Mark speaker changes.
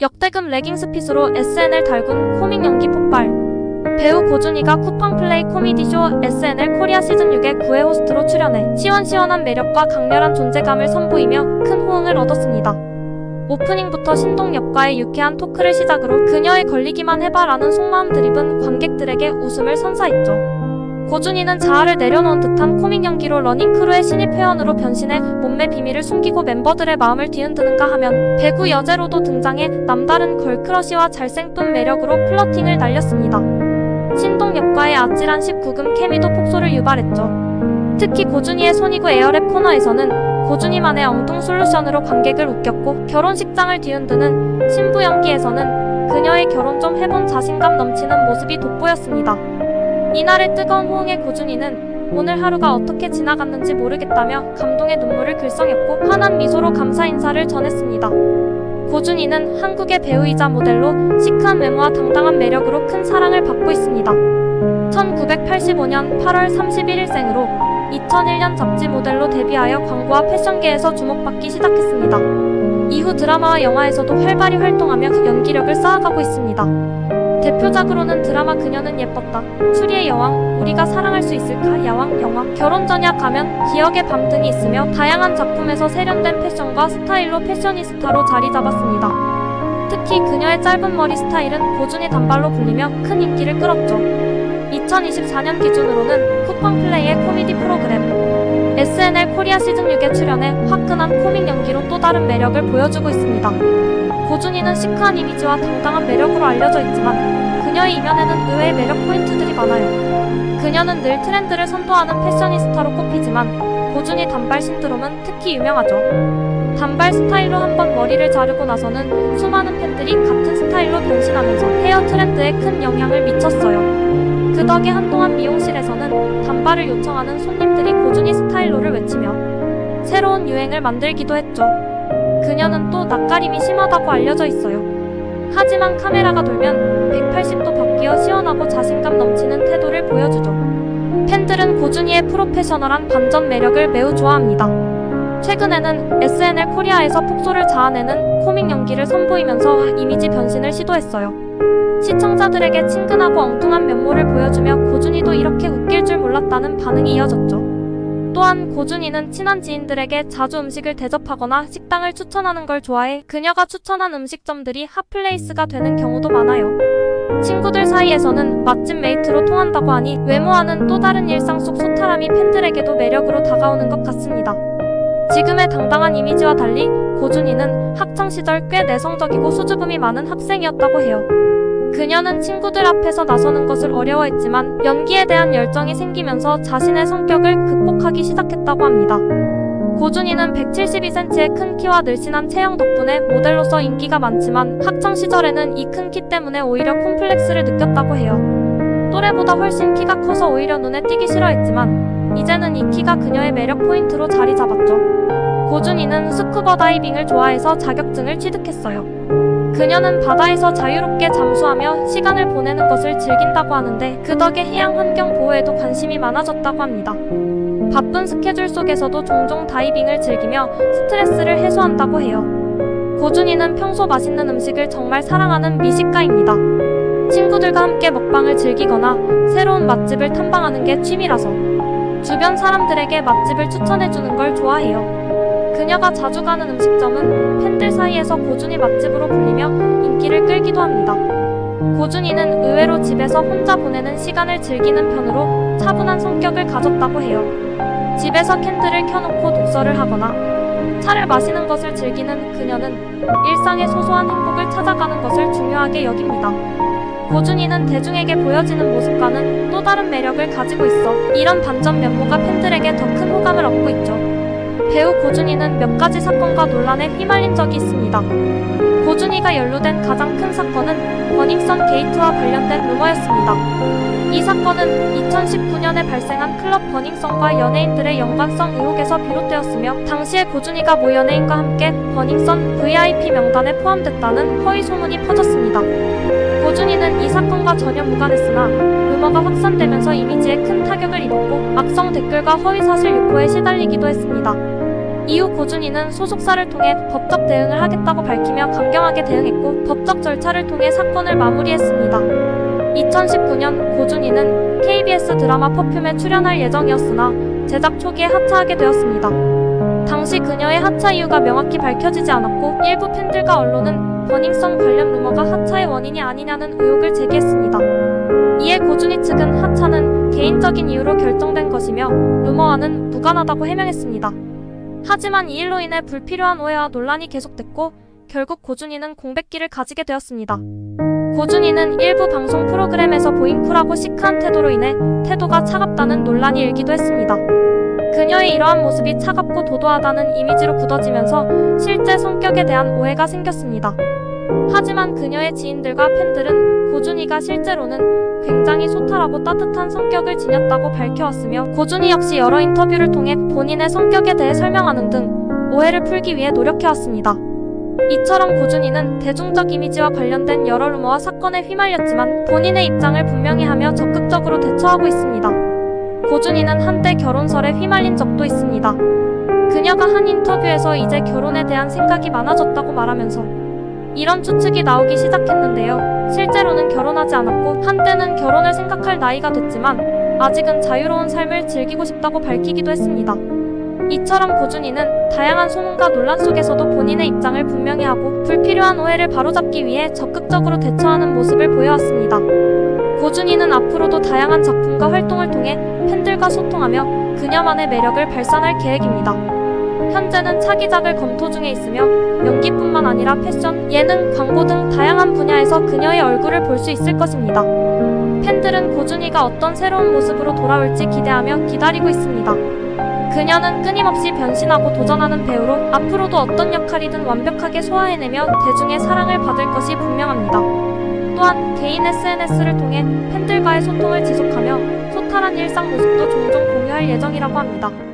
Speaker 1: 역대급 레깅스 핏으로 SNL 달군 코믹 연기 폭발. 배우 고준희가 쿠팡 플레이 코미디쇼 SNL 코리아 시즌6의 9회 호스트로 출연해 시원시원한 매력과 강렬한 존재감을 선보이며 큰 호응을 얻었습니다. 오프닝부터 신동엽과의 유쾌한 토크를 시작으로 그녀의 걸리기만 해봐라는 속마음 드립은 관객들에게 웃음을 선사했죠. 고준희는 자아를 내려놓은 듯한 코믹 연기로 러닝크루의 신입 회원으로 변신해 몸매 비밀을 숨기고 멤버들의 마음을 뒤흔드는가 하면 배구 여제로도 등장해 남다른 걸크러쉬와 잘생쁜 매력으로 플러팅을 날렸습니다. 신동엽과의 아찔한 19금 케미도 폭소를 유발했죠. 특히 고준희의 손이구 에어랩 코너에서는 고준희만의 엉뚱 솔루션으로 관객을 웃겼고, 결혼식장을 뒤흔드는 신부 연기에서는 그녀의 결혼 좀 해본 자신감 넘치는 모습이 돋보였습니다. 이날의 뜨거운 호응에 고준희는 오늘 하루가 어떻게 지나갔는지 모르겠다며 감동의 눈물을 글썽였고 환한 미소로 감사 인사를 전했습니다. 고준희는 한국의 배우이자 모델로 시크한 외모와 당당한 매력으로 큰 사랑을 받고 있습니다. 1985년 8월 31일생으로 2001년 잡지 모델로 데뷔하여 광고와 패션계에서 주목받기 시작했습니다. 이후 드라마와 영화에서도 활발히 활동하며 연기력을 쌓아가고 있습니다. 대표작으로는 드라마 그녀는 예뻤다, 추리의 여왕, 우리가 사랑할 수 있을까, 야왕, 영화, 결혼 전야, 가면, 기억의 밤 등이 있으며 다양한 작품에서 세련된 패션과 스타일로 패셔니스타로 자리 잡았습니다. 특히 그녀의 짧은 머리 스타일은 고준희 단발로 불리며 큰 인기를 끌었죠. 2024년 기준으로는 쿠팡 플레이의 코미디 프로그램 SNL 코리아 시즌6에 출연해 화끈한 코믹 연기로 또 다른 매력을 보여주고 있습니다. 고준희는 시크한 이미지와 당당한 매력으로 알려져 있지만 그녀의 이면에는 의외의 매력 포인트들이 많아요. 그녀는 늘 트렌드를 선도하는 패셔니스타로 꼽히지만 고준희 단발 신드롬은 특히 유명하죠. 단발 스타일로 한번 머리를 자르고 나서는 수많은 팬들이 같은 스타일로 변신하면서 헤어 트렌드에 큰 영향을 미쳤어요. 그 덕에 한동안 미용실에서는 단발을 요청하는 손님들이 고준희 스타일로를 외치며 새로운 유행을 만들기도 했죠. 그녀는 또 낯가림이 심하다고 알려져 있어요. 하지만 카메라가 돌면 180도 바뀌어 시원하고 자신감 넘치는 태도를 보여주죠. 팬들은 고준희의 프로페셔널한 반전 매력을 매우 좋아합니다. 최근에는 SNL 코리아에서 폭소를 자아내는 코믹 연기를 선보이면서 이미지 변신을 시도했어요. 시청자들에게 친근하고 엉뚱한 면모를 보여주며 고준희도 이렇게 웃길 줄 몰랐다는 반응이 이어졌죠. 또한 고준희는 친한 지인들에게 자주 음식을 대접하거나 식당을 추천하는 걸 좋아해 그녀가 추천한 음식점들이 핫플레이스가 되는 경우도 많아요. 친구들 사이에서는 맛집 메이트로 통한다고 하니 외모와는 또 다른 일상 속 소탈함이 팬들에게도 매력으로 다가오는 것 같습니다. 지금의 당당한 이미지와 달리 고준희는 학창시절 꽤 내성적이고 수줍음이 많은 학생이었다고 해요. 그녀는 친구들 앞에서 나서는 것을 어려워했지만 연기에 대한 열정이 생기면서 자신의 성격을 극복하기 시작했다고 합니다. 고준희는 172cm의 큰 키와 늘씬한 체형 덕분에 모델로서 인기가 많지만 학창시절에는 이 큰 키 때문에 오히려 콤플렉스를 느꼈다고 해요. 또래보다 훨씬 키가 커서 오히려 눈에 띄기 싫어했지만 이제는 이 키가 그녀의 매력 포인트로 자리 잡았죠. 고준희는 스쿠버 다이빙을 좋아해서 자격증을 취득했어요. 그녀는 바다에서 자유롭게 잠수하며 시간을 보내는 것을 즐긴다고 하는데 그 덕에 해양 환경 보호에도 관심이 많아졌다고 합니다. 바쁜 스케줄 속에서도 종종 다이빙을 즐기며 스트레스를 해소한다고 해요. 고준희는 평소 맛있는 음식을 정말 사랑하는 미식가입니다. 친구들과 함께 먹방을 즐기거나 새로운 맛집을 탐방하는 게 취미라서 주변 사람들에게 맛집을 추천해주는 걸 좋아해요. 그녀가 자주 가는 음식점은 팬들 사이에서 고준희 맛집으로 불리며 인기를 끌기도 합니다. 고준희는 의외로 집에서 혼자 보내는 시간을 즐기는 편으로 차분한 성격을 가졌다고 해요. 집에서 캔들을 켜놓고 독서를 하거나 차를 마시는 것을 즐기는 그녀는 일상의 소소한 행복을 찾아가는 것을 중요하게 여깁니다. 고준희는 대중에게 보여지는 모습과는 또 다른 매력을 가지고 있어 이런 반전 면모가 팬들에게 더 큰 호감을 얻고 있죠. 배우 고준희는 몇 가지 사건과 논란에 휘말린 적이 있습니다. 고준희가 연루된 가장 큰 사건은 버닝썬 게이트와 관련된 루머였습니다. 이 사건은 2019년에 발생한 클럽 버닝썬과 연예인들의 연관성 의혹에서 비롯되었으며 당시에 고준희가 모 연예인과 함께 버닝썬 VIP 명단에 포함됐다는 허위 소문이 퍼졌습니다. 고준희는 이 사건과 전혀 무관했으나 루머가 확산되면서 이미지에 큰 타격을 입었고 악성 댓글과 허위사실 유포에 시달리기도 했습니다. 이후 고준희는 소속사를 통해 법적 대응을 하겠다고 밝히며 강경하게 대응했고 법적 절차를 통해 사건을 마무리했습니다. 2019년 고준희는 KBS 드라마 퍼퓸에 출연할 예정이었으나 제작 초기에 하차하게 되었습니다. 당시 그녀의 하차 이유가 명확히 밝혀지지 않았고 일부 팬들과 언론은 버닝썬 관련 루머가 하차의 원인이 아니냐는 의혹을 제기했습니다. 이에 고준희 측은 하차는 개인적인 이유로 결정된 것이며 루머와는 무관하다고 해명했습니다. 하지만 이 일로 인해 불필요한 오해와 논란이 계속됐고 결국 고준희는 공백기를 가지게 되었습니다. 고준희는 일부 방송 프로그램에서 보인 쿨하고 시크한 태도로 인해 태도가 차갑다는 논란이 일기도 했습니다. 그녀의 이러한 모습이 차갑고 도도하다는 이미지로 굳어지면서 실제 성격에 대한 오해가 생겼습니다. 하지만 그녀의 지인들과 팬들은 고준희가 실제로는 굉장히 소탈하고 따뜻한 성격을 지녔다고 밝혀왔으며 고준희 역시 여러 인터뷰를 통해 본인의 성격에 대해 설명하는 등 오해를 풀기 위해 노력해왔습니다. 이처럼 고준희는 대중적 이미지와 관련된 여러 루머와 사건에 휘말렸지만 본인의 입장을 분명히 하며 적극적으로 대처하고 있습니다. 고준희는 한때 결혼설에 휘말린 적도 있습니다. 그녀가 한 인터뷰에서 이제 결혼에 대한 생각이 많아졌다고 말하면서 이런 추측이 나오기 시작했는데요. 실제로는 결혼하지 않았고 한때는 결혼을 생각할 나이가 됐지만 아직은 자유로운 삶을 즐기고 싶다고 밝히기도 했습니다. 이처럼 고준희는 다양한 소문과 논란 속에서도 본인의 입장을 분명히 하고 불필요한 오해를 바로잡기 위해 적극적으로 대처하는 모습을 보여왔습니다. 고준희는 앞으로도 다양한 작품과 활동을 통해 팬들과 소통하며 그녀만의 매력을 발산할 계획입니다. 현재는 차기작을 검토 중에 있으며 연기뿐만 아니라 패션, 예능, 광고 등 다양한 분야에서 그녀의 얼굴을 볼 수 있을 것입니다. 팬들은 고준희가 어떤 새로운 모습으로 돌아올지 기대하며 기다리고 있습니다. 그녀는 끊임없이 변신하고 도전하는 배우로 앞으로도 어떤 역할이든 완벽하게 소화해내며 대중의 사랑을 받을 것이 분명합니다. 또한 개인 SNS를 통해 팬들과의 소통을 지속하며 소탈한 일상 모습도 종종 공유할 예정이라고 합니다.